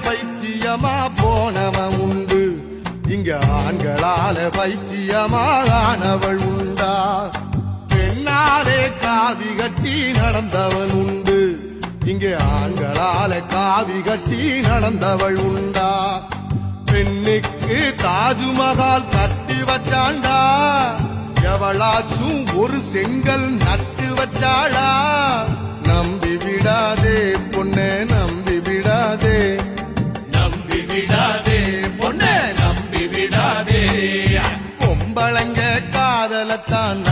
பைத்தியமா போனவன் உண்டு, இங்க ஆண்களால பைத்தியமானவள் உண்டா? பெண்ணாலே காவி கட்டி நடந்தவன் உண்டு, இங்கே ஆண்களால காவி கட்டி நடந்தவள் உண்டா? பெண்ணுக்கு தாஜ்மஹால் கட்டி வச்சாண்டா, எவளாச்சும் ஒரு செங்கல் நட்டு வச்சாளா? நம்பி விடாதே பொண்ணே, நம்பி விடாதே, நம்பி விடாதே பொண்ணே, நம்பி விடாதே. பொம்பளைங்க காதலத்தான்